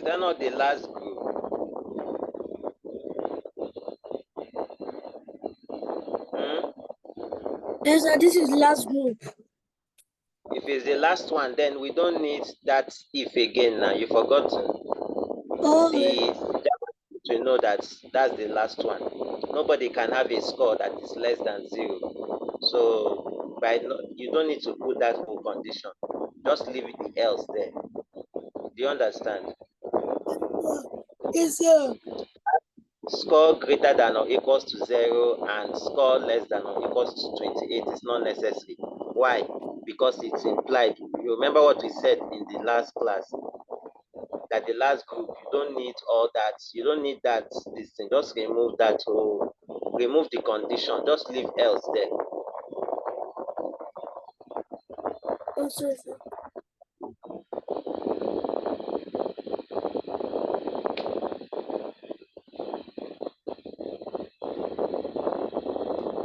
that not the last group? Yes, sir, this is last group. If it's the last one, then we don't need that if again now. You forgot to know that that's the last one. Nobody can have a score that is less than 0. So you don't need to put that whole condition. Just leave it the else there. Do you understand? Yes, sir. Score greater than or equals to 0 and score less than or equals to 28 is not necessary. Why? Because it's implied. You remember what we said in the last class, that the last group, you don't need all that. You don't need that this thing. Just remove that whole, remove the condition. Just leave else there. Oh, sorry, sir.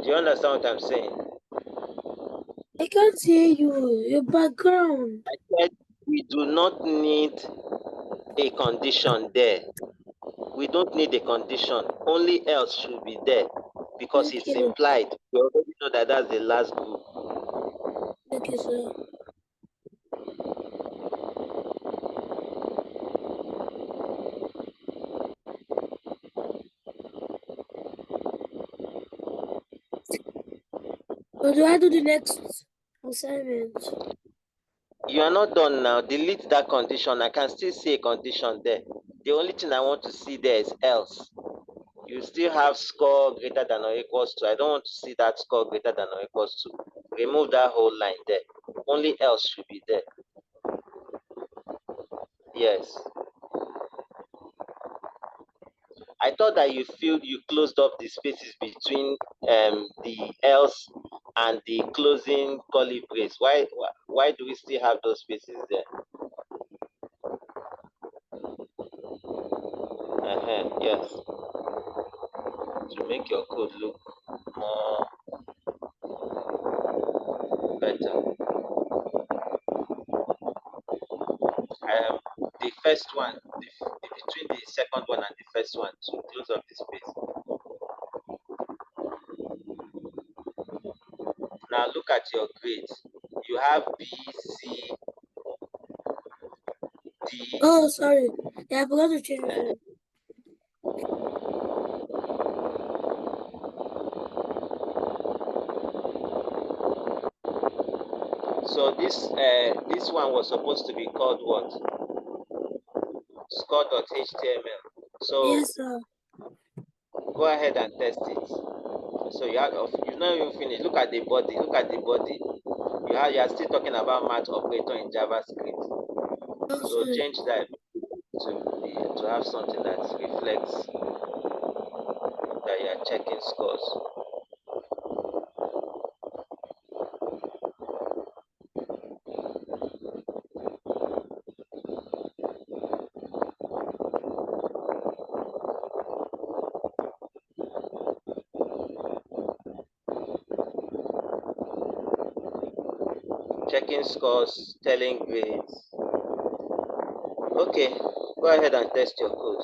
Do you understand what I'm saying? I can't hear you. Your background. I said we do not need a condition there. We don't need a condition. Only else should be there because it's Okay. implied. We already know that that's the last group. Okay, sir. Or do I do the next assignment? You are not done now. Delete that condition. I can still see a condition there. The only thing I want to see there is else. You still have score greater than or equals to. I don't want to see that score greater than or equals to. Remove that whole line there. Only else should be there. Yes. I thought that you closed up the spaces between the else and the closing curly brace. Why do we still have those spaces there? Yes. To make your code look more better. The first one, between the second one and the first one, to close up the space. Now look at your grades. You have B, C, D. Oh, sorry. Yeah, I forgot to change my phone. So this one was supposed to be called what? Score.html. So Yes, sir. go ahead and test it. So you know you finish. Look at the body. Look at the body. You are still talking about math operator in JavaScript. Oh, So sorry. change that to have something that reflects that you are checking scores. Checking scores, telling grades. Okay, go ahead and test your code.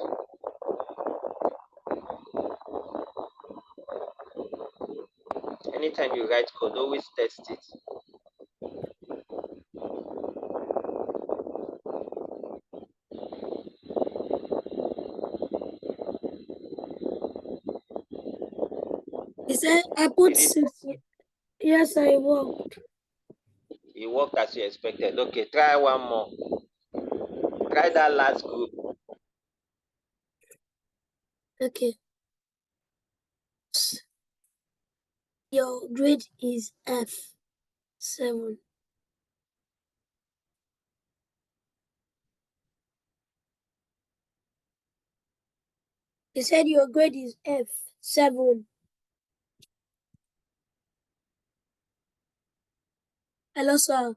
Anytime you write code, always test it. He said I put 60. Yes, I worked. It worked as you expected. Okay, try one more. Try that last group. Okay. Your grade is F7. He said your grade is F7. Hello, sir.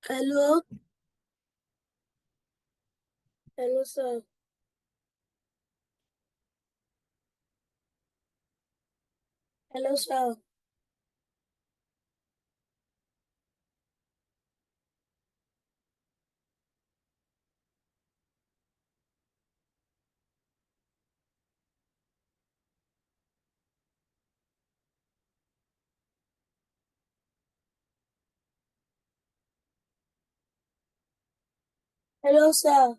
Hello? Hello, sir. Hello, sir. Hello, sir.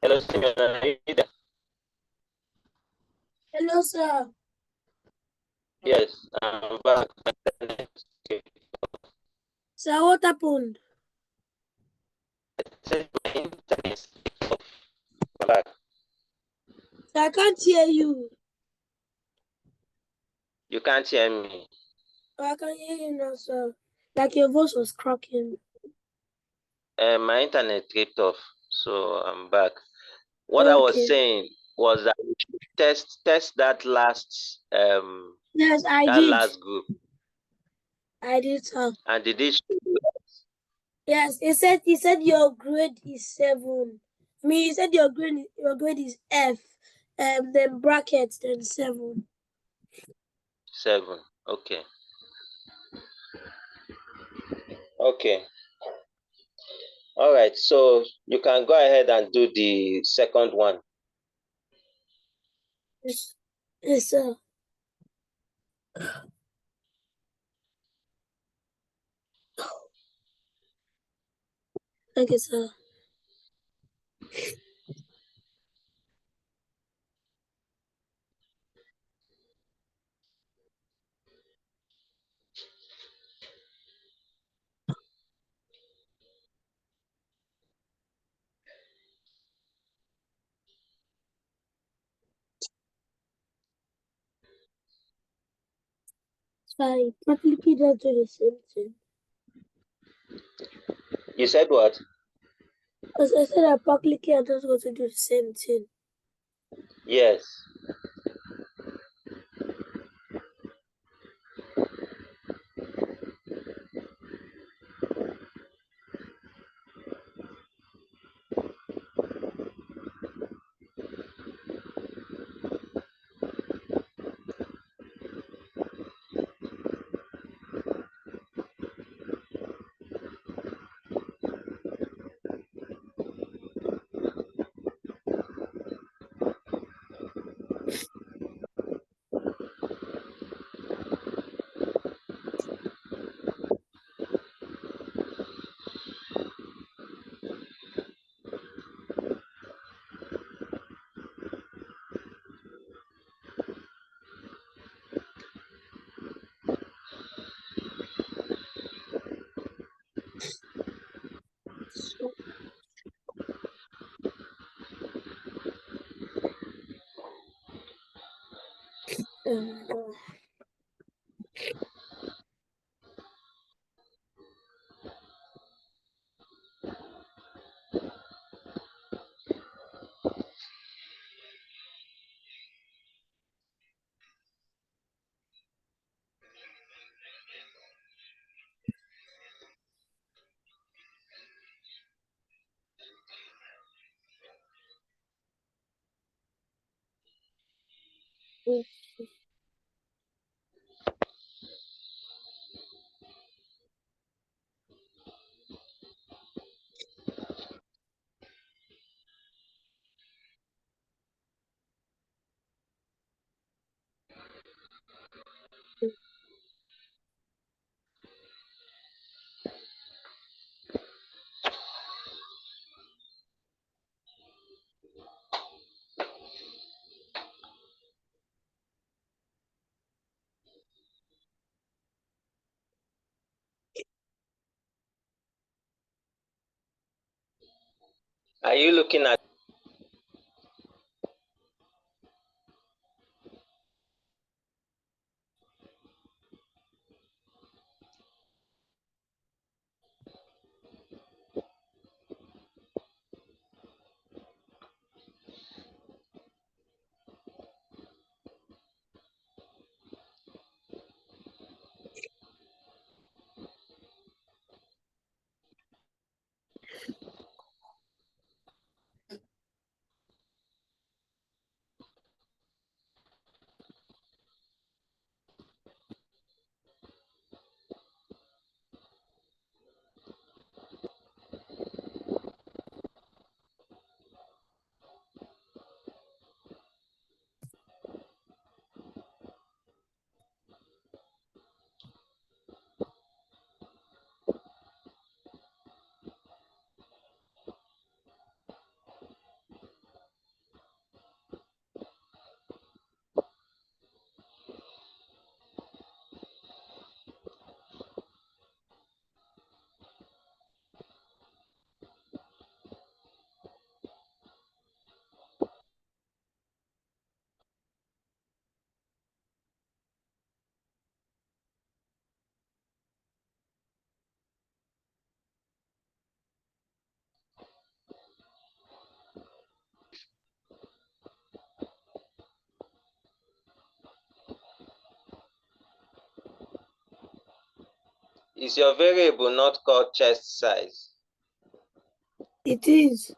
Hello, Simeon. Are you there? Hello, sir. Yes, I'm back. Okay. Sir, what happened? Since my internet is off, I'm back. Sir, I can't hear you. You can't hear me. Oh, I can hear you now, sir. Like your voice was cracking. My internet tripped off, so I'm back. What I was Okay. saying was that we should test that Yes, I did. last group. I did, sir. And did it show you? Yes, he said your grade is 7. I mean, he said your grade is F, then brackets, then 7. 7? Okay. Okay. All right. So you can go ahead and do the second one. Yes, yes, sir. Okay, sir. It's fine. Practically does do the same thing. You said what? As I said, I practically are just going to do the same thing. Yes. So, um, uh, Are you looking at? Is your variable not called chest size? It is.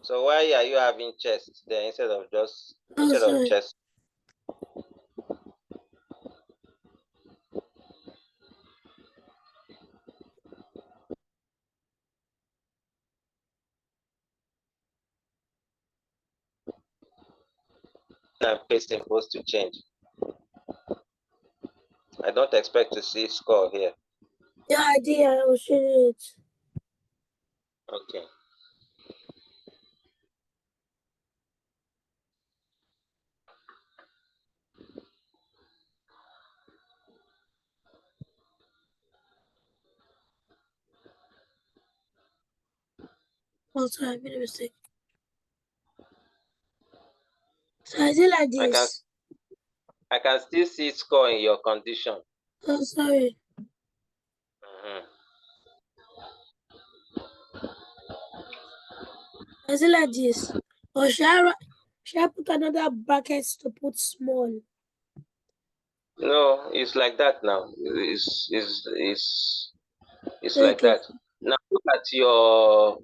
So why are you having chest there instead of Sorry. chest? And paste supposed to change. I don't expect to see score here. Yeah, I did. I was showing it. Okay. Oh, sorry, I made a mistake. So I did like this. I can still see score in your condition. Oh, sorry. Mm-hmm. I did like this. Or should I put another bracket to put small? No, it's like that now. It's like Okay. that. Now look at your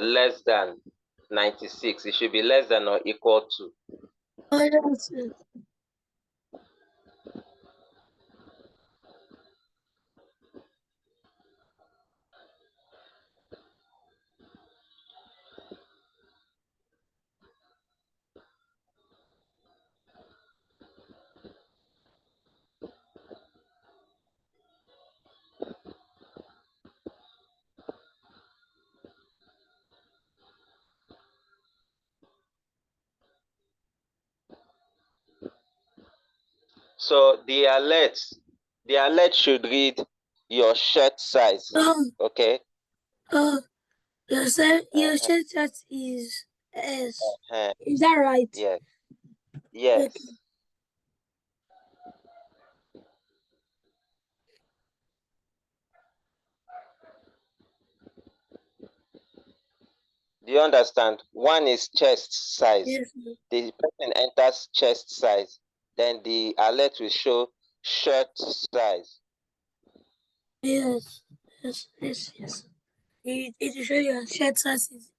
less than 96. It should be less than or equal to. Oh, yes. So the alert should read your shirt size. Okay. Your shirt size is S. Uh-huh. Is that right? Yes. Yes. Okay. Do you understand? One is chest size. Yes. The person enters chest size. Then the alert will show shirt size. Yes. Yes. Yes. Yes. It will show your shirt size is.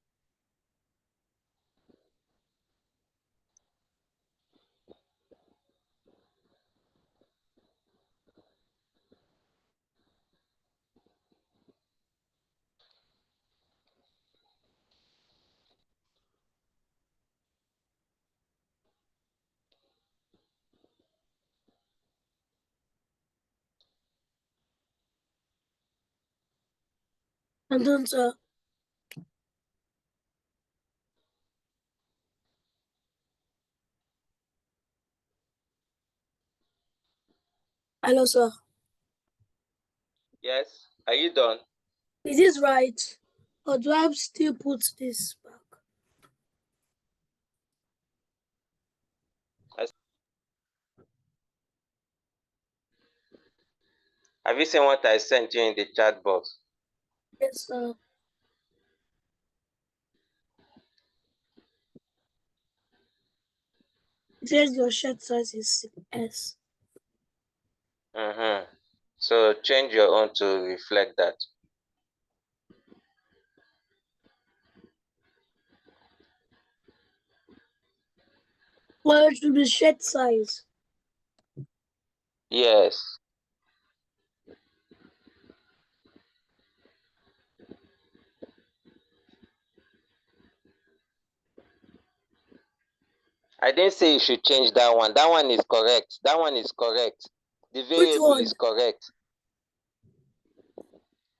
And don't hello, sir. Yes. Are you done? Is this right? Or do I still put this back? Have you seen what I sent you in the chat box? Yes, sir. It says your shirt size is S. Mm-hmm. So change your own to reflect that. Well, it should be shirt size. Yes. I didn't say you should change that one. That one is correct. That one is correct. The Which variable one? is correct.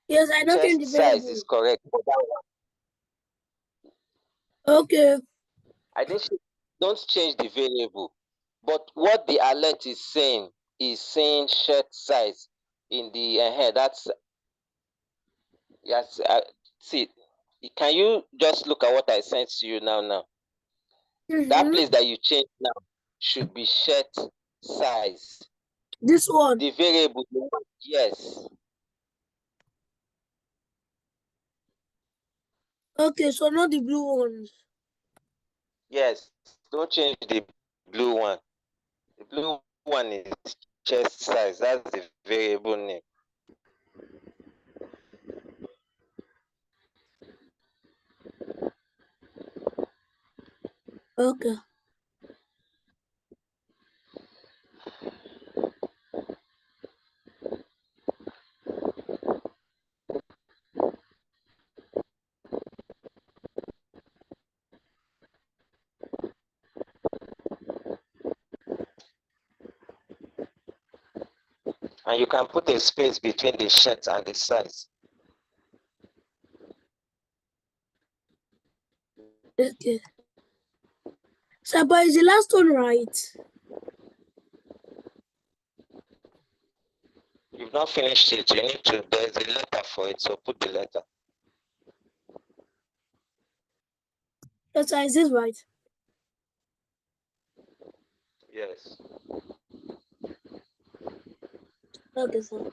Yes, I don't change Chest the size variable. is correct for that one. Okay. I didn't say don't change the variable. But what the alert is saying shirt size in the that's yes. See, can you just look at what I sent to you now? That place that you change now should be shirt size. This one. The variable, yes. Okay, so not the blue ones. Yes, don't change the blue one. The blue one is chest size. That's the variable name. Okay. And you can put a space between the shirt and the size. Okay. So, but is the last one right? You've not finished it. You need to, there's a letter for it, so put the letter. Yes, is this right? Yes. Okay, sir.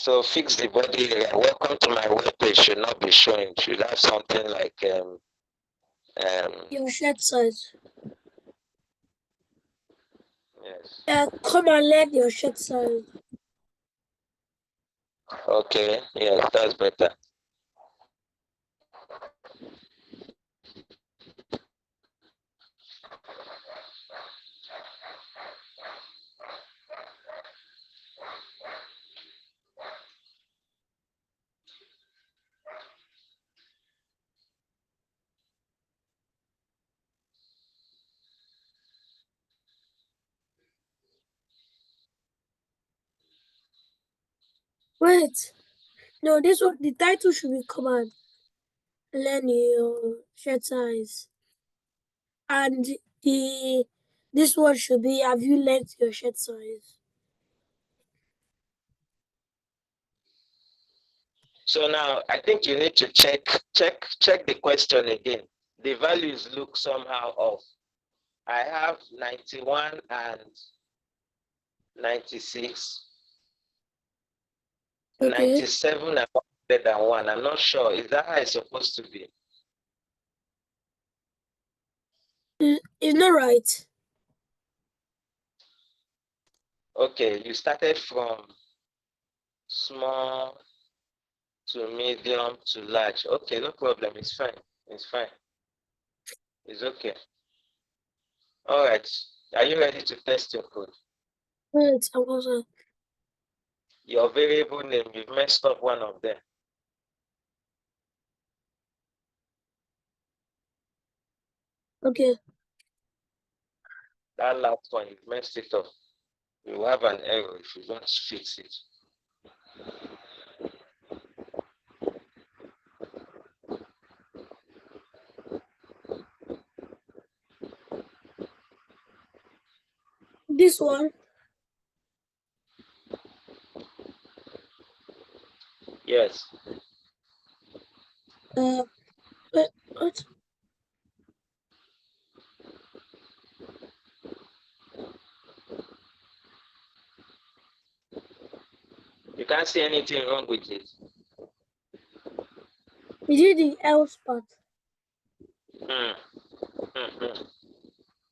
So fix the body area. Welcome to my webpage should not be showing. Should have something like Your shirt size. yes. Come and learn your shirt size. Okay, yes, that's better. Wait. No, this one, the title should be come and learn your shirt size. And this one should be have you learned your shirt size? So now I think you need to check the question again. The values look somehow off. I have 91 and 96, Okay. 97 and 101. I'm not sure. Is that how it's supposed to be? It's not right. Okay, you started from small to medium to large. Okay, no problem. It's fine. It's fine. It's okay. All right. Are you ready to test your code? Wait, I was Your variable name, you've messed up one of them. okay. That last one, you've messed it up. You have an error if you don't fix it. This one. Yes. Wait, what? You can't see anything wrong with it. We did the else part. The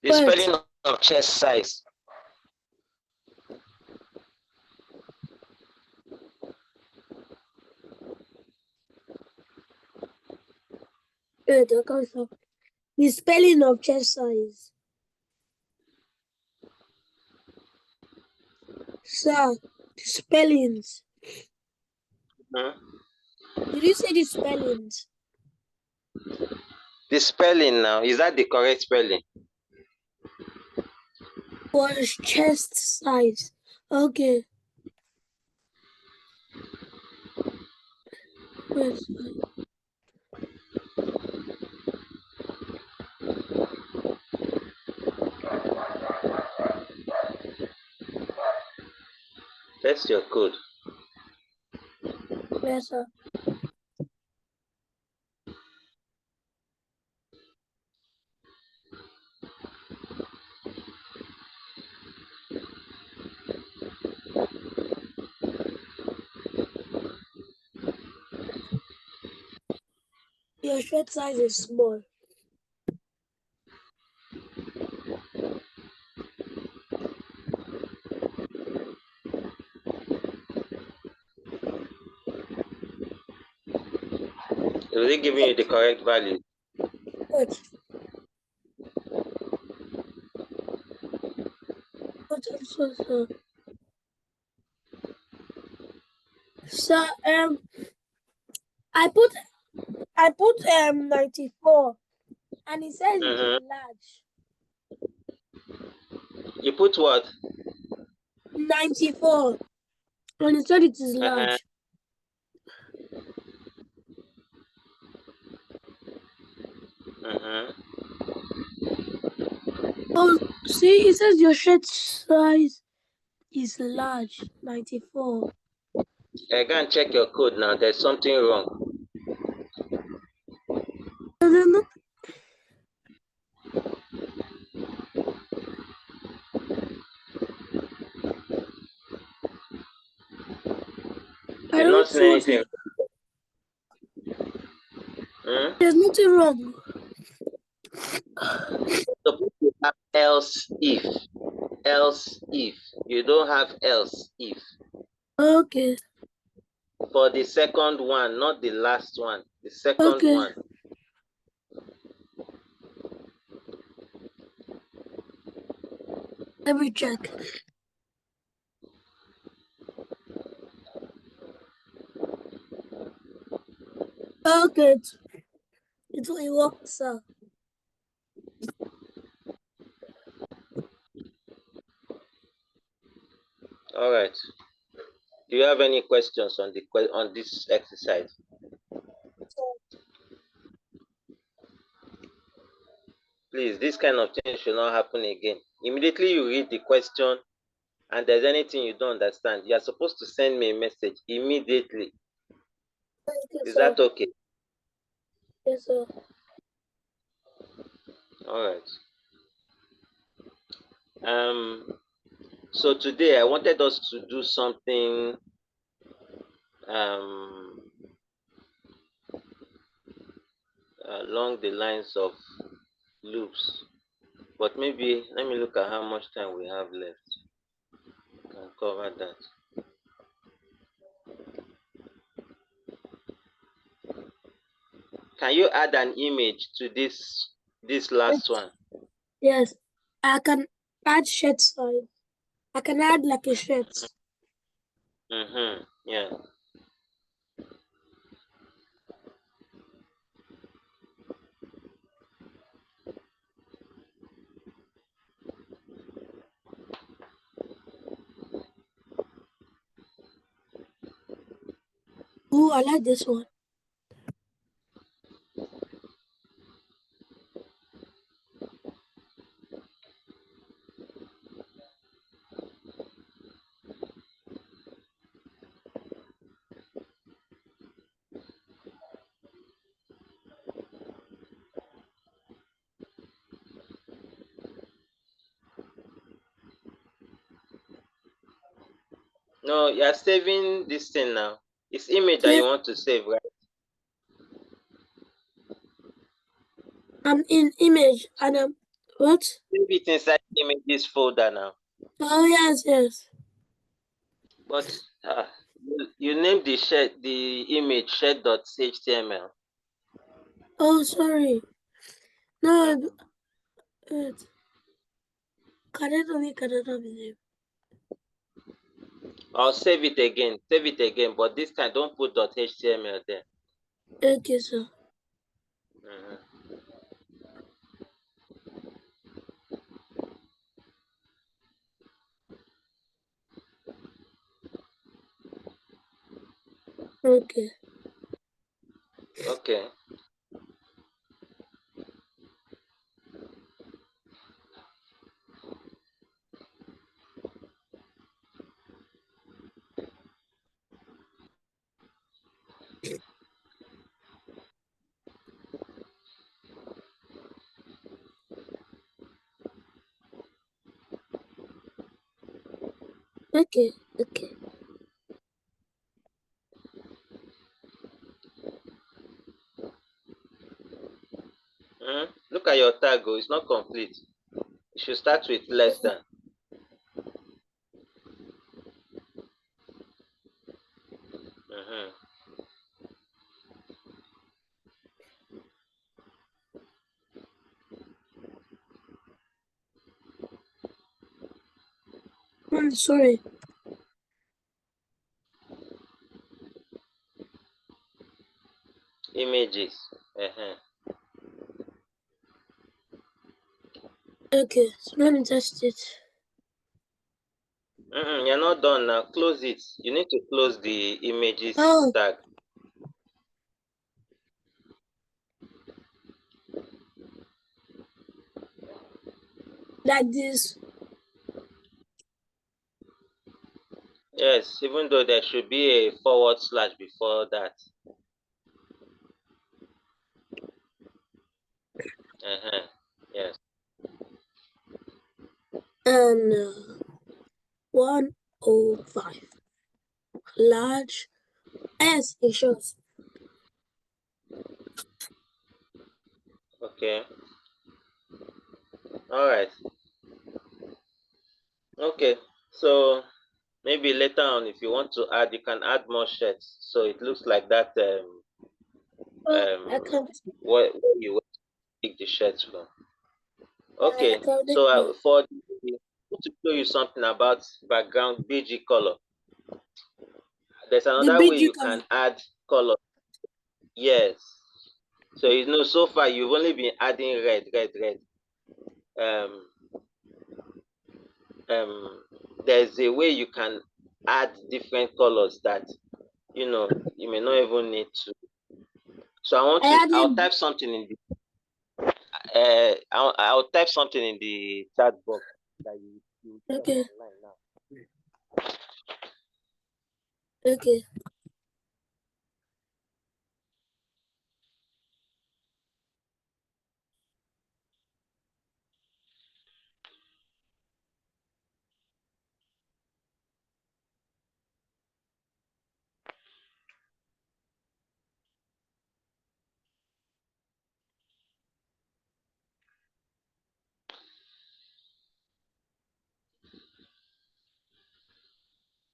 Wait. spelling of chest size. Wait, I can't stop. The spelling of chest size. Sir, the spellings. Did you say the spellings? The spelling now, is that the correct spelling? Was chest size. Okay. Wait. Test your code. Yes, sir. Your shirt size is small. Is it giving you the correct value? Wait. So I put 94, and it says it is large. You put what? 94, and it said it is large. Oh, see, it says your shirt size is large, 94. I go and check your code now. There's something wrong. No. I You've not don't seen see what anything. There's nothing wrong. Suppose you have else if. Else if. You don't have else if. Okay. For the second one, not the last one. The second one. Let me check. Okay. It will work, sir. All right. Do you have any questions on this exercise? Please, this kind of thing should not happen again. Immediately you read the question and there's anything you don't understand, you are supposed to send me a message immediately. Is that okay? Yes, sir. All right. So today I wanted us to do something along the lines of loops, but maybe let me look at how much time we have left. Can cover that. Can you add an image to this last one? Yes, I can add shirt size. I can add like a shirt. Yeah. Oh, I like this one. No, you are saving this thing now. It's image that you want to save, right? I'm in image and I'm what? Save it inside images folder now. Oh yes. But you named the image shed.html. Oh, sorry. No, wait. Cannot be I'll save it again. Save it again, but this time don't put .html there. Okay, sir. Okay. Okay. Okay. Look at your tag. It's not complete. You should start with less than. Sorry. Images. Okay, so let me test it. You're not done now. Close it. You need to close the images tag. Like this. Yes, even though there should be a forward slash before that. Yes. And 105. Large S in short. Okay. All right. Okay. So maybe later on, if you want to add, you can add more shirts. So it looks like that. I can't. Where you pick the shirts from. Okay. I can't So to show you something about background BG color. There's the another way BG you color. can add color. Yes. So so far you've only been adding red. There's a way you can add different colors that you may not even need to. So I'll type something in the I'll type something in the chat box that you Okay. online now. Okay.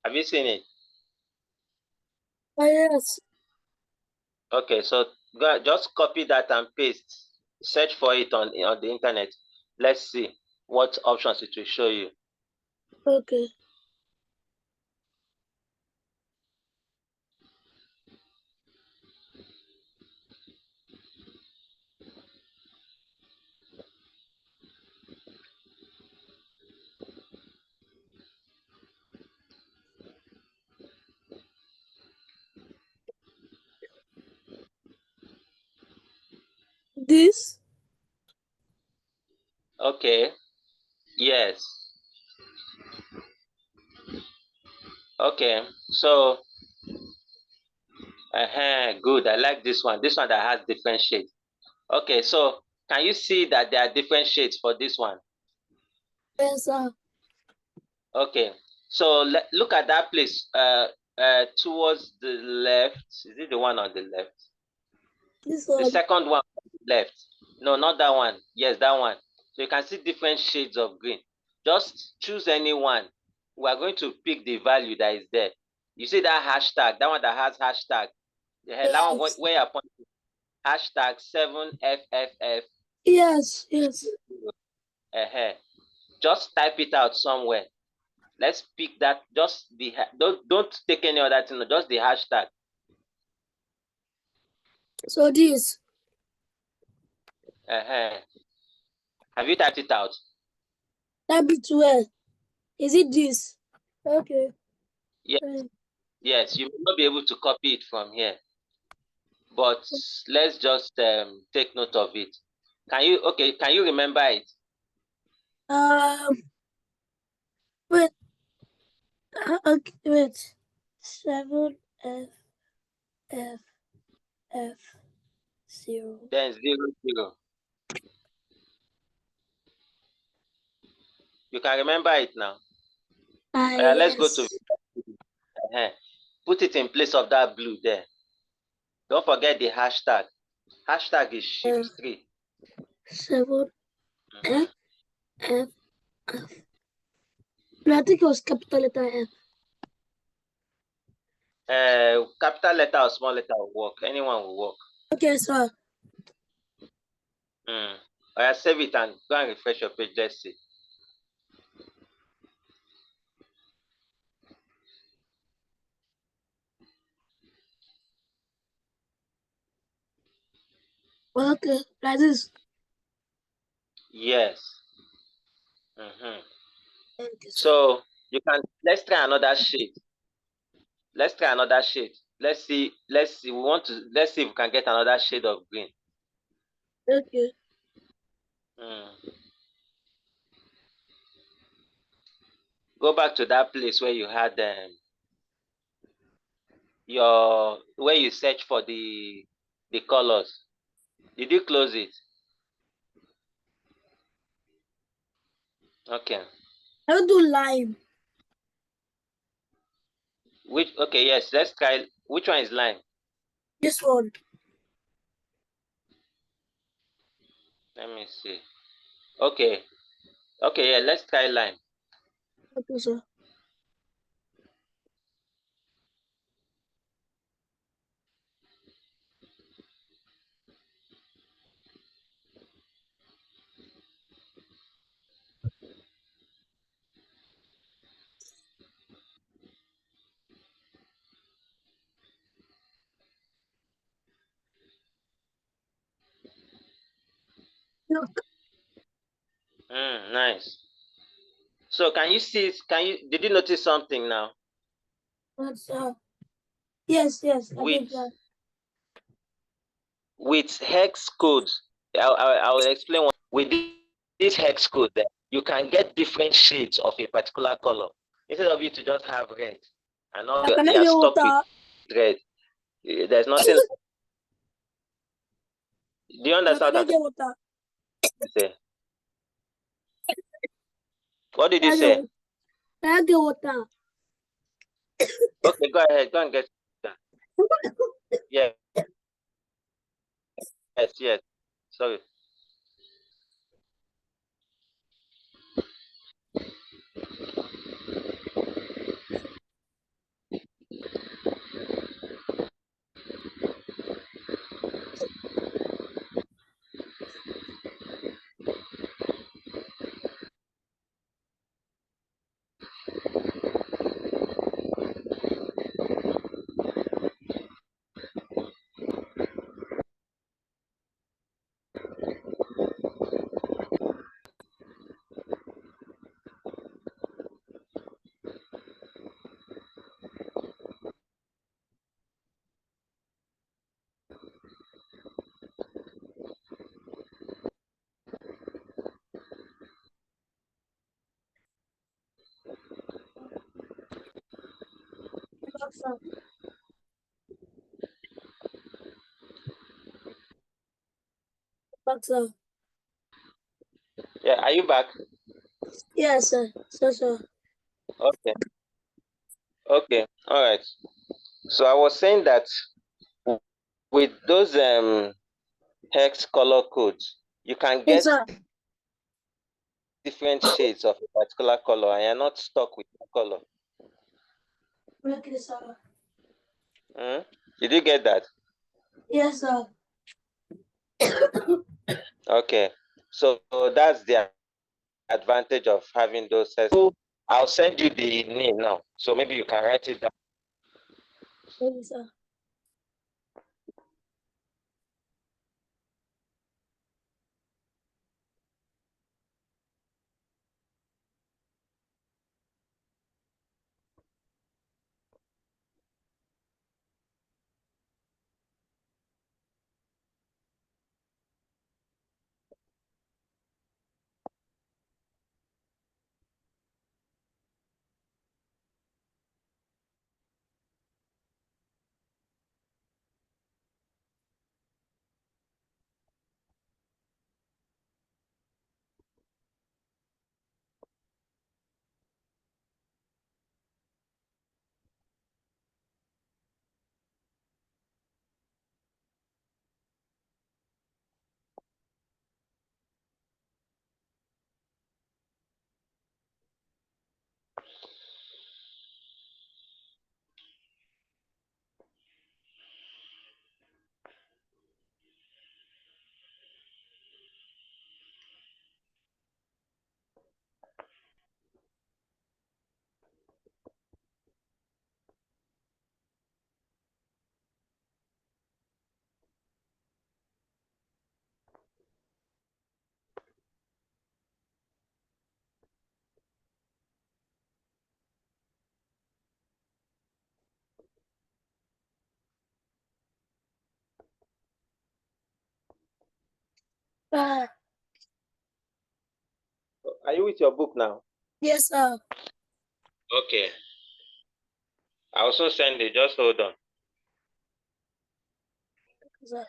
Have you seen it? Oh, yes. Okay, so just copy that and paste. Search for it on the internet. Let's see what options it will show you. Okay. This. Okay. Yes. Okay. So good. I like this one. This one that has different shades. Okay, so can you see that there are different shades for this one? Yes, sir. Okay, so look at that place towards the left. Is it the one on the left? This The one. second one on the left. No, not that one. Yes, that one. So you can see different shades of green. Just choose any one. We are going to pick the value that is there. You see that hashtag, that one that has hashtag. That one where you're pointing. Hashtag 7FFF. Yes. Just type it out somewhere. Let's pick that. Just the don't take any other thing. Just the hashtag. So this. Have you typed it out? That be where? Is it this? Okay. Yes. Yes. You will not be able to copy it from here, but let's just take note of it. Can you? Okay. Can you remember it? Wait. Okay. Wait. 7FFF0. Then 00. You can remember it now. Let's go to. Put it in place of that blue there. Don't forget the hashtag. Hashtag is shift3. 7FFF. No, I think it was capital letter F. Capital letter or small letter will work. Anyone will work. Okay, sir. Save it and go and refresh your page. Let's see. Okay, like this. Yes. Mm-hmm. Okay, sir. So you can let's try another shade. Let's try another shade. Let's see. Let's see. Let's see if we can get another shade of green. Okay. Mm. Go back to that place where you had your where you search for the colors. Did you close it? Okay. I'll do lime. Which okay, yes, let's try which one is lime? This one. Let me see. Okay. Okay, yeah, let's try lime. Okay, sir. Look. Nice. So can you did you notice something now? That's yes, I With did that. hex code, I will explain what with this hex code you can get different shades of a particular color. Instead of you to just have red and all Can I you're get stuck with water? red. There's nothing. Do you understand Can what I I'm get water? trying to say? What did Can you I get say? water? Can I get water? Okay, go ahead, go and get that. Yes, yes. Sorry. Water. Water. Yeah, are you back? Yes, sir. Sir. Okay. Okay. All right. So I was saying that with those hex color codes, you can Yes, get sir. different shades of a particular color and you're not stuck with one color. Okay, sir. Mm? Did you get that? Yes, sir. Okay. So that's the advantage of having those sets. So I'll send you the name now. So maybe you can write it down. Okay, sir. Ah, Are you with your book now? yes, sir. Okay. I'll also send it. Just hold on. Sir.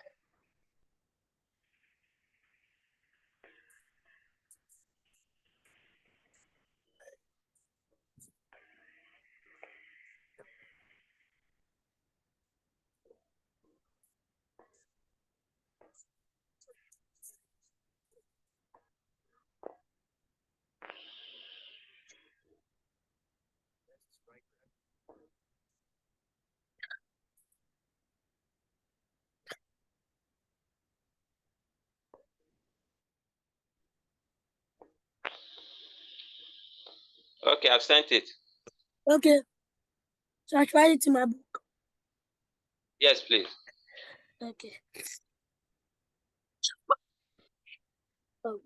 Okay, I've sent it. Okay. So I tried it in my book. Yes, please. Okay. Oh.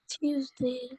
Tuesday.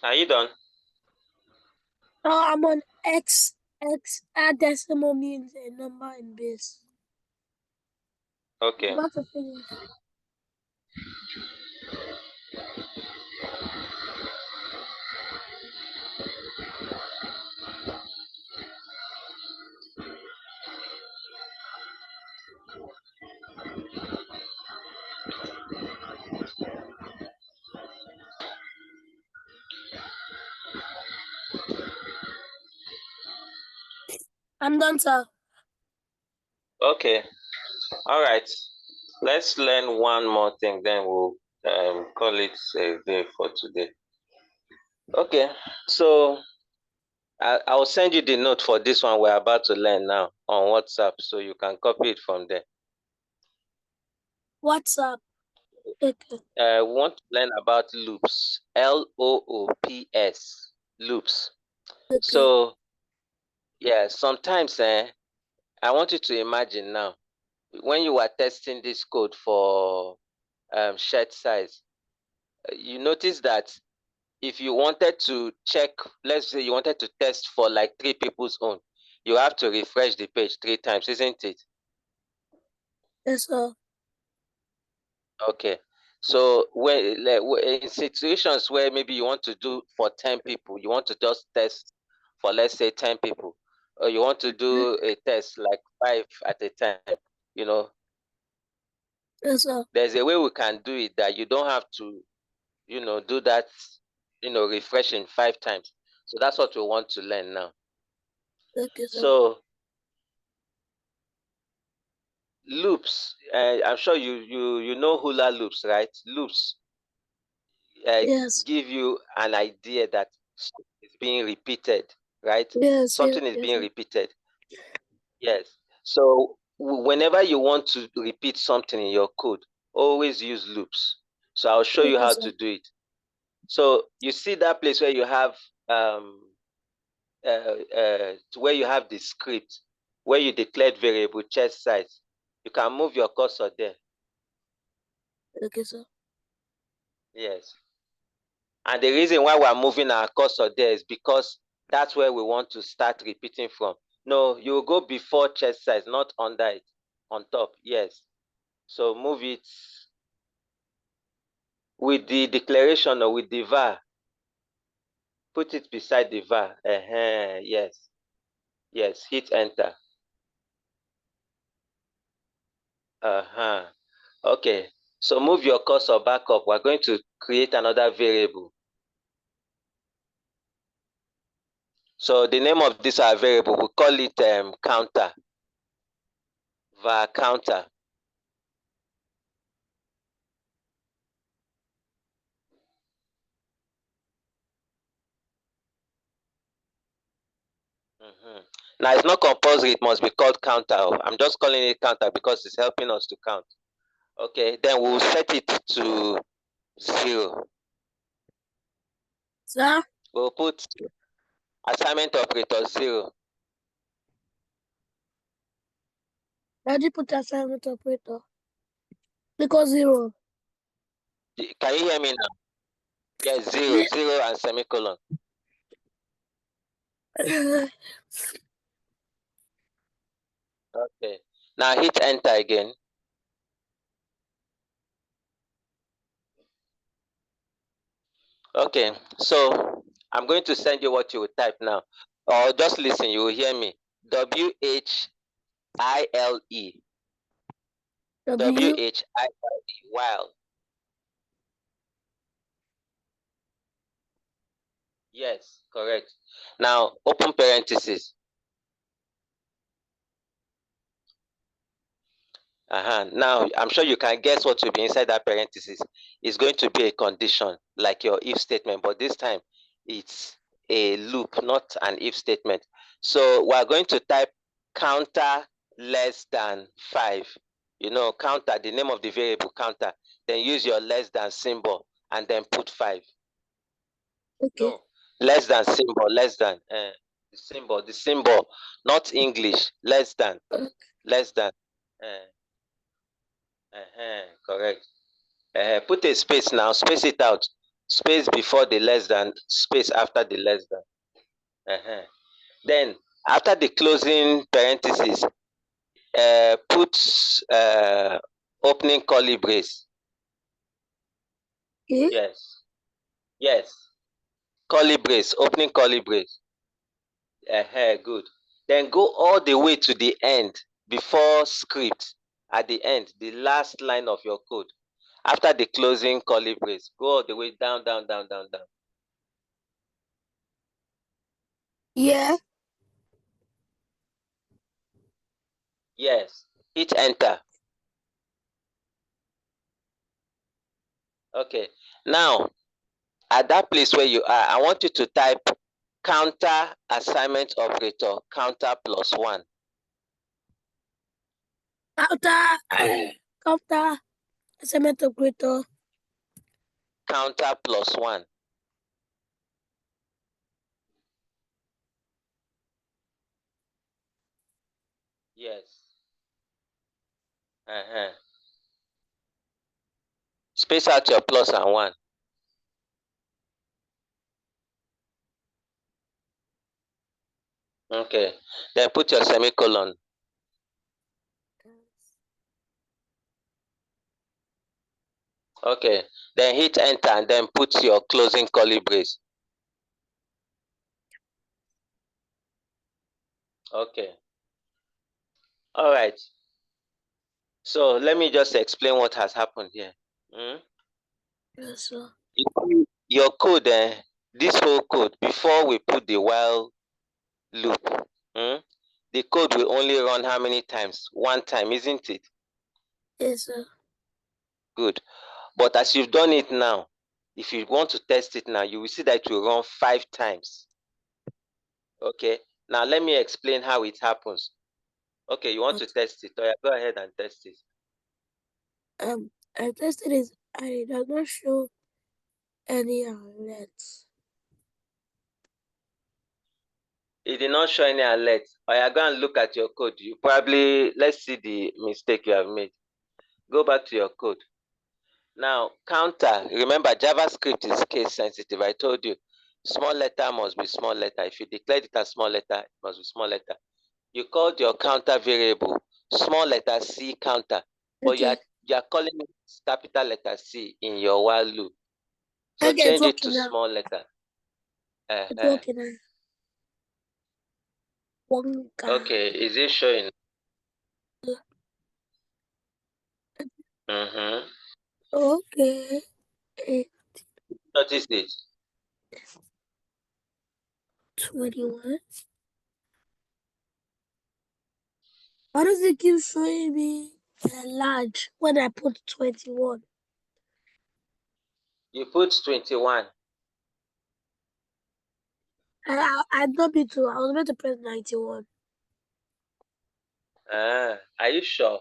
Are you done? I'm on X. X add decimal means a number in base. Okay. I'm about to finish. I'm done, sir. Okay. All right. Let's learn one more thing, then we'll call it a day for today. Okay, so I will send you the note for this one we're about to learn now on WhatsApp, so you can copy it from there. WhatsApp. Okay. We want to learn about loops. Loops. Loops. Okay. So yeah, sometimes I want you to imagine now when you are testing this code for shirt size, you notice that if you wanted to check, let's say you wanted to test for like 3 people's own, you have to refresh the page 3 times, isn't it? Yes, sir. Okay. So when in situations where maybe you want to do for 10 people, you want to just test for, let's say, 10 people, or you want to do a test like 5 at a time, you know, Yes, sir. there's a way we can do it that you don't have to, do that, refreshing 5 times. So that's what we want to learn now. Okay, sir. So loops, I'm sure you know hula loops, right? Loops Yes. give you an idea that something is being repeated, right? Yes, yes, Something is yes, being sir. repeated. Yes. So whenever you want to repeat something in your code, always use loops. So I'll show you Okay, how sir. to do it. So you see that place where you have where you have the script, where you declared variable chest size. You can move your cursor there. Okay, sir. Yes. And the reason why we're moving our cursor there is because that's where we want to start repeating from. No, you will go before chest size, not under it. On top, yes. So move it with the declaration or with the var. Put it beside the var. Yes. Yes, hit enter. Okay. So move your cursor back up. We're going to create another variable. So the name of this our variable, we call it counter. Var counter. Now it's not compulsory, it must be called counter. I'm just calling it counter because it's helping us to count. Okay, then we'll set it to 0. Sir? We'll put assignment operator 0. Why did you put assignment operator? Because 0. Can you hear me now? Yes, 0, 0 and semicolon. Okay. Now hit enter again. Okay, so I'm going to send you what you will type now. Or just listen, you will hear me. WHILE. W. While. Yes, correct. Now open parenthesis. Now I'm sure you can guess what will be inside that parenthesis. It's going to be a condition like your if statement, but this time it's a loop, not an if statement. So we're going to type counter less than 5. Counter, the name of the variable counter, then use your less than symbol and then put 5. Okay. No, less than symbol, less than the symbol, not English, less than, less than. Correct. Put a space now, space it out. Space before the less than, space after the less than. Then, after the closing parenthesis, put opening curly brace. Okay. Yes. Yes. Curly brace, opening curly brace. Good. Then go all the way to the end before script. At the end, the last line of your code. After the closing curly brace, go all the way down, down, down, down, down. Yeah. Yes. Hit enter. Okay. Now, at that place where you are, I want you to type counter assignment operator, counter plus 1. Counter assignment operator. Counter plus 1. Yes. Space out your plus and 1. Okay. Then put your semicolon. Okay. Then hit enter and then put your closing curly brace. Okay. All right. So let me just explain what has happened here. Yes, sir. Your code, this whole code, before we put the while loop, the code will only run how many times? One time, isn't it? Yes, sir. Good. But as you've done it now, if you want to test it now, you will see that it will run 5 times. Okay. Now let me explain how it happens. Okay, you want to test it? Oh, yeah, go ahead and test it. I tested it. I did not show any alerts. It did not show any alert. Oh, yeah, go and look at your code. You probably, let's see the mistake you have made. Go back to your code. Now, counter, remember JavaScript is case sensitive. I told you, small letter must be small letter. If you declared it as small letter, it must be small letter. You called your counter variable small letter C counter, but Okay. you are calling it capital letter C in your while loop. So Okay, change it to small letter. It's working now. Okay, is it showing? Okay. Notice it. 21. Why does it keep showing me large when I put 21? You put 21. I'd not be to. I was meant to press 91. Are you sure?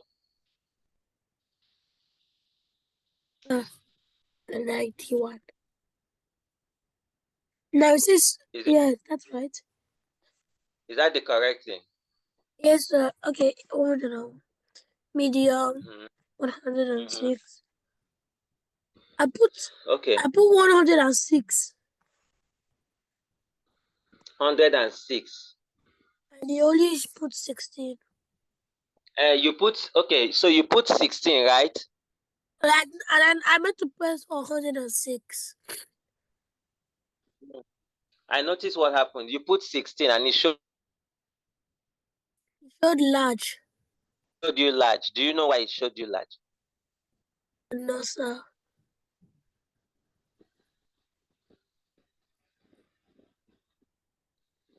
91. No, it says, yeah, that's right. Is that the correct thing? Yes, sir. Okay, hold on. Medium, 106. I put 106. 106. And he only put 16. You put, okay, so you put 16, right? And I meant to press 106. I noticed what happened. You put 16 and it showed Large. Showed you large. Do you know why it showed you large? No, sir.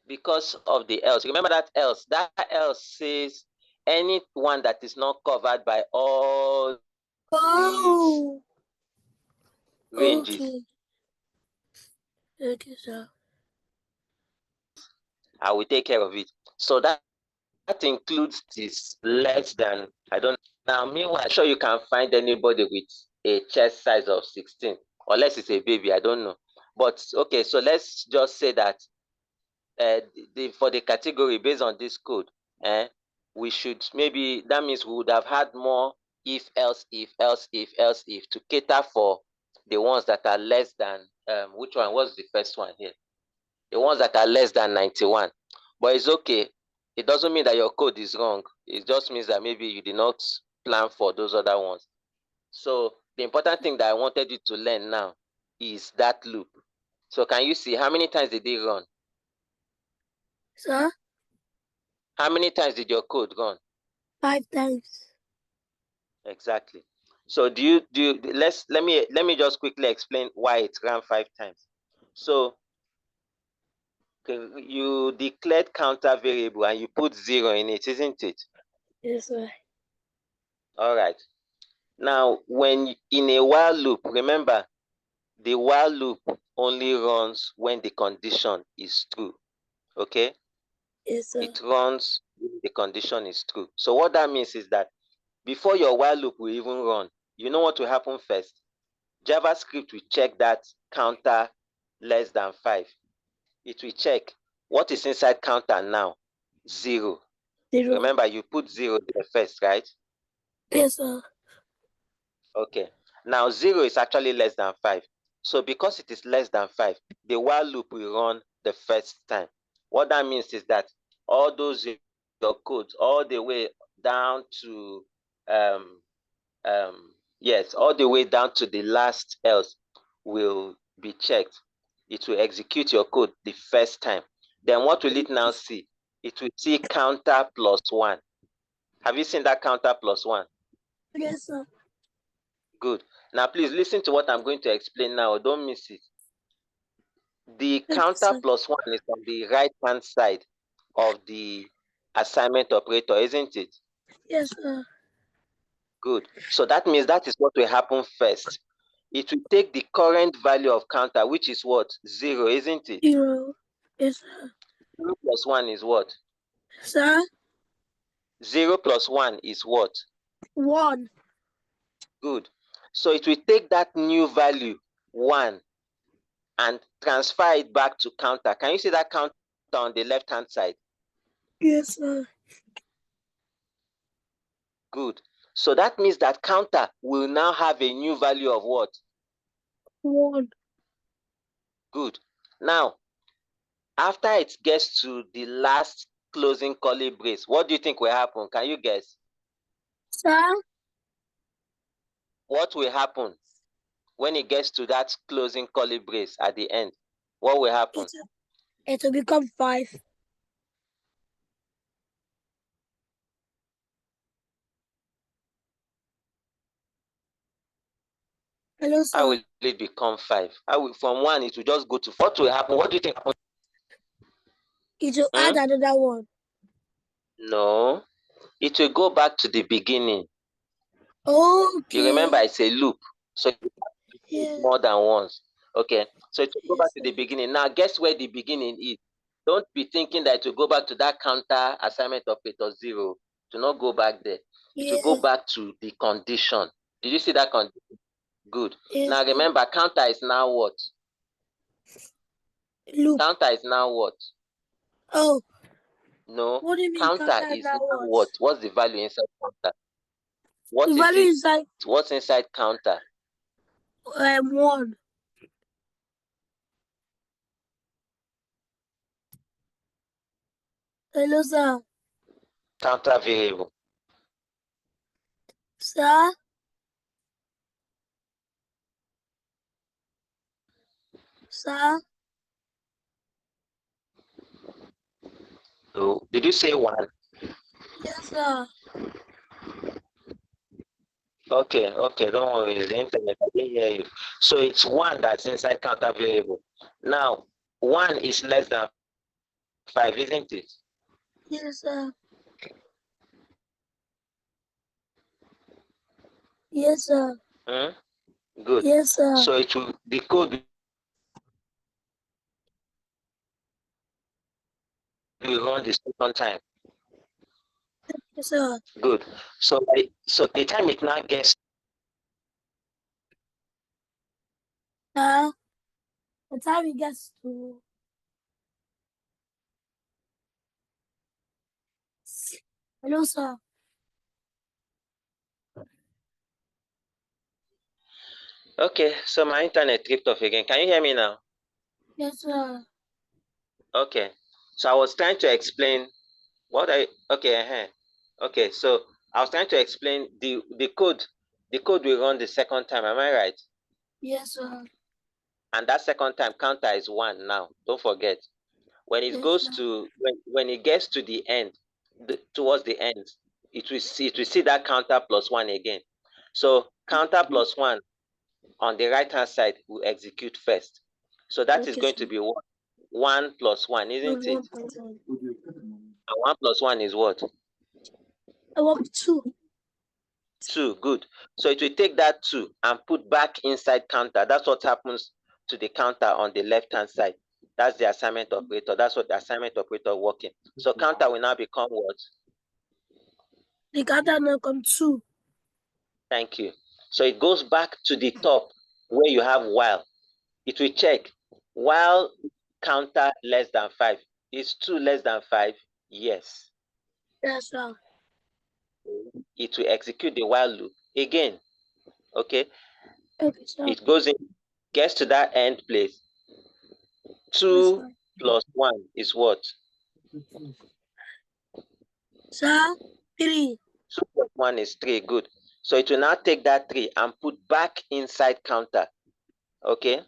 Because of the else. Remember that else? That else says anyone that is not covered by all these ranges. Okay, sir. I will take care of it. So that includes this less than, I don't know. Now, meanwhile, I'm sure you can find anybody with a chest size of 16, unless it's a baby, I don't know. But okay, so let's just say that for the category based on this code, we should maybe, that means we would have had more if else to cater for the ones that are less than, which one was the first one here? The ones that are less than 91. But it's okay. It doesn't mean that your code is wrong. It just means that maybe you did not plan for those other ones. So the important thing that I wanted you to learn now is that loop. So can you see how many times did it run? Sir? How many times did your code run? 5 times. Exactly. So let me just quickly explain why it ran 5 times. So you declared counter variable and you put 0 in it, isn't it? Yes, sir. All right. Now, when in a while loop, remember, the while loop only runs when the condition is true. Okay? Yes, sir. It runs when the condition is true. So what that means is that before your while loop will even run, you know what will happen first? JavaScript will check that counter less than 5. It will check what is inside counter now. 0. 0. Remember, you put 0 there first, right? Yes, sir. Okay. Now 0 is actually less than 5. So because it is less than 5, the while loop will run the first time. What that means is that all those your codes all the way down to yes, all the way down to the last else will be checked. It will execute your code the first time. Then what will it now see? It will see counter plus 1. Have you seen that counter plus 1? Yes, sir. Good. Now please listen to what I'm going to explain now. Don't miss it. The Okay, counter sir. plus 1 is on the right hand side of the assignment operator, isn't it? Yes, sir. Good. So that means that is what will happen first. It will take the current value of counter, which is what? 0, isn't it? 0. Yes, sir. 0 plus 1 is what? Sir? 0 plus 1 is what? 1. Good. So it will take that new value, 1, and transfer it back to counter. Can you see that counter on the left-hand side? Yes, sir. Good. So that means that counter will now have a new value of what? 1. Good. Now, after it gets to the last closing curly brace, what do you think will happen? Can you guess? Sir? What will happen when it gets to that closing curly brace at the end? What will happen? It will become 5. Hello, sir. How will it become 5? From 1, it will just go to 4. What will happen? What do you think happened? It will add another 1. No. It will go back to the beginning. Okay. You remember it's a loop. So Yeah. more than once. Okay. So it will go back Yes, to sir. the beginning. Now guess where the beginning is. Don't be thinking that it will go back to that counter assignment operator 0. Do not go back there. It will go Yeah. back to the condition. Did you see that condition? Good. Yes, Now sir. remember, counter is now what? Loop. Counter is now what? Oh. No. What do you mean Counter counter is now now what? what? What's the value inside counter? What The is value it? is like What's inside counter? 1. Hello, sir. Counter variable. Sir? Sir? So did you say 1? Yes, sir. Okay, don't worry, it's the internet. I didn't hear you. So it's 1 that's inside counter variable. Now, 1 is less than 5, isn't it? Yes, sir. Yes, sir. Good. Yes, sir. So the code will run the second time. Yes, sir. Good. So the time it now gets. Sir? The time it gets to... Hello, sir. Okay, so my internet tripped off again. Can you hear me now? Yes, sir. Okay. So I was trying to explain okay, so I was trying to explain the code. The code will run the second time, am I right? Yes, sir. And that second time counter is 1 now. Don't forget. When it Yes, goes sir. to when it gets to the end, towards the end, it will see that counter plus 1 again. So counter plus 1 on the right hand side will execute first. So that is Okay, going sir. to be what? 1 plus 1, isn't it? 1.1. And 1 plus 1 is what? I want 2. 2, good. So it will take that 2 and put back inside counter. That's what happens to the counter on the left-hand side. That's the assignment operator. That's what the assignment operator working. So counter will now become what? The counter now come 2. Thank you. So it goes back to the top where you have while. It will check while counter less than 5. Is 2 less than 5? Yes. Yes, sir. It will execute the while loop again. Okay. Okay, sir. It goes in, gets to that end place. 2 plus 1 is what? Sir, 3. 2 plus 1 is 3. Good. So it will now take that 3 and put back inside counter. Okay.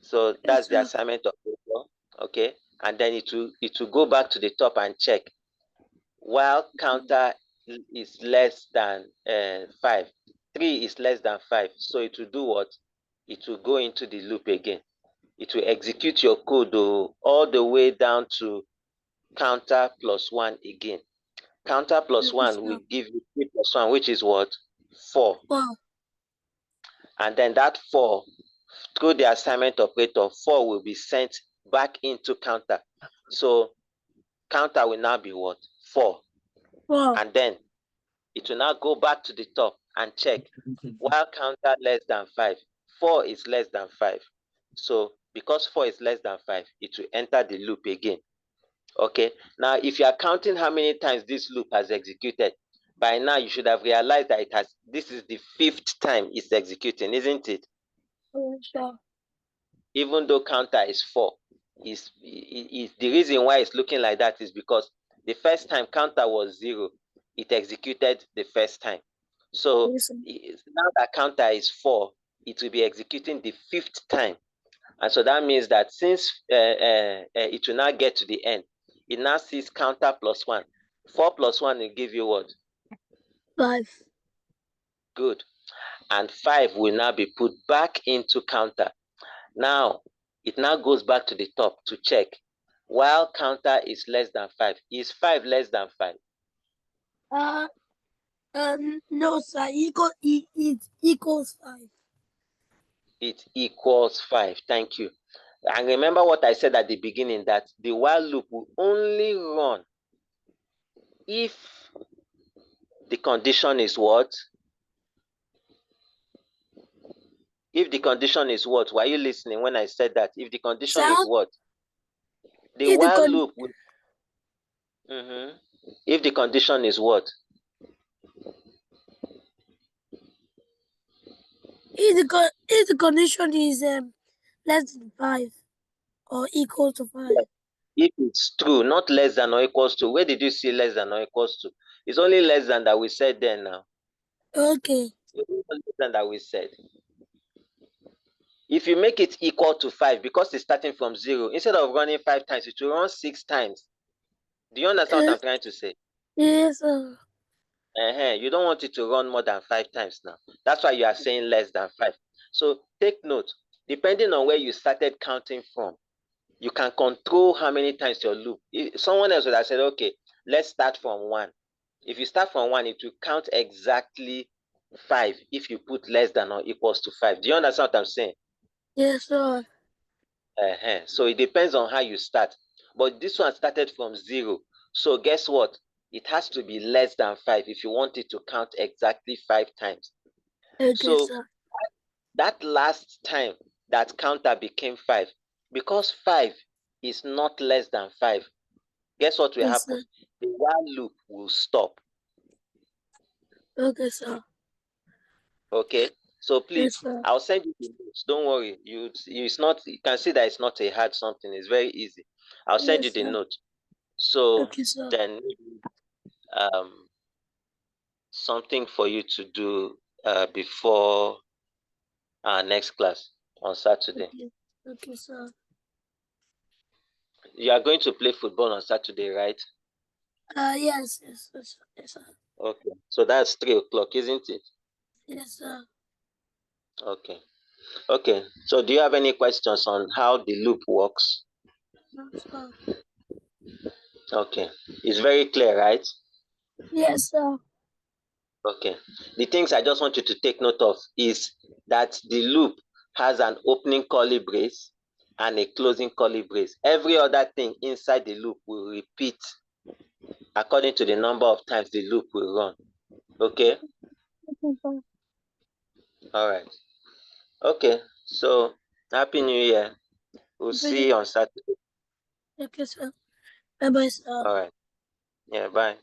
So that's the assignment of operator. Okay. And then it will go back to the top and check while counter is less than 5. 3 is less than 5. So it will do what? It will go into the loop again. It will execute your code all the way down to counter plus 1 again. Counter plus 1 will give you 3 plus 1, which is what? 4. 4. And then that 4, through the assignment operator, 4 will be sent back into counter. So counter will now be what? 4. 4. And then it will now go back to the top and check while counter less than 5. 4 is less than 5. So because 4 is less than 5, it will enter the loop again. Okay. Now, if you are counting how many times this loop has executed, by now you should have realized that this is the 5th time it's executing, isn't it? Sure. Even though counter is 4, is the reason why it's looking like that is because the first time counter was 0, it executed the first time. So now that counter is 4, it will be executing the 5th time. And so that means that since it will now get to the end, it now sees counter plus 1. 4 plus 1 will give you what? 5. Good. And 5 will now be put back into counter. Now, it now goes back to the top to check. While counter is less than 5, is 5 less than 5? No, sir. It equals 5. It equals 5. Thank you. And remember what I said at the beginning, that the while loop will only run if the condition is what? If the condition is what? Were you listening when I said that? If the condition is what? The while loop will... If the condition is what? If the condition is less than 5 or equal to 5. If it's true, not less than or equals to. Where did you see less than or equals to? It's only less than that we said then now. Okay. It's only less than that we said. If you make it equal to 5, because it's starting from 0, instead of running 5 times, it will run 6 times. Do you understand what I'm trying to say? Yes, sir. You don't want it to run more than 5 times now. That's why you are saying less than 5. So take note, depending on where you started counting from, you can control how many times your loop. Someone else would have said, okay, let's start from 1. If you start from 1, it will count exactly 5 if you put less than or equals to 5. Do you understand what I'm saying? Yes, sir. So it depends on how you start. But this one started from 0. So guess what? It has to be less than 5 if you want it to count exactly 5 times. Okay, So sir. that last time that counter became 5, because 5 is not less than 5, guess what will happen? Sir. The while loop will stop. Okay, sir. Okay, so please, Yes, I'll send you the notes. Don't worry. It's not. You can see that it's not a hard something. It's very easy. I'll send you the note. So okay, sir. then something for you to do before our next class on Saturday. Okay, sir. You are going to play football on Saturday, right? Yes, sir. Okay, so that's 3 o'clock, isn't it? Yes, sir. Okay. So do you have any questions on how the loop works? No, sir. Okay, it's very clear, right? Yes, sir. Okay. The things I just want you to take note of is that the loop has an opening curly brace and a closing curly brace. Every other thing inside the loop will repeat according to the number of times the loop will run. Okay? Okay, sir. All right. Okay. So, Happy New Year. We'll see you on Saturday. Okay, sir. Bye-bye, sir. All right. Yeah, bye.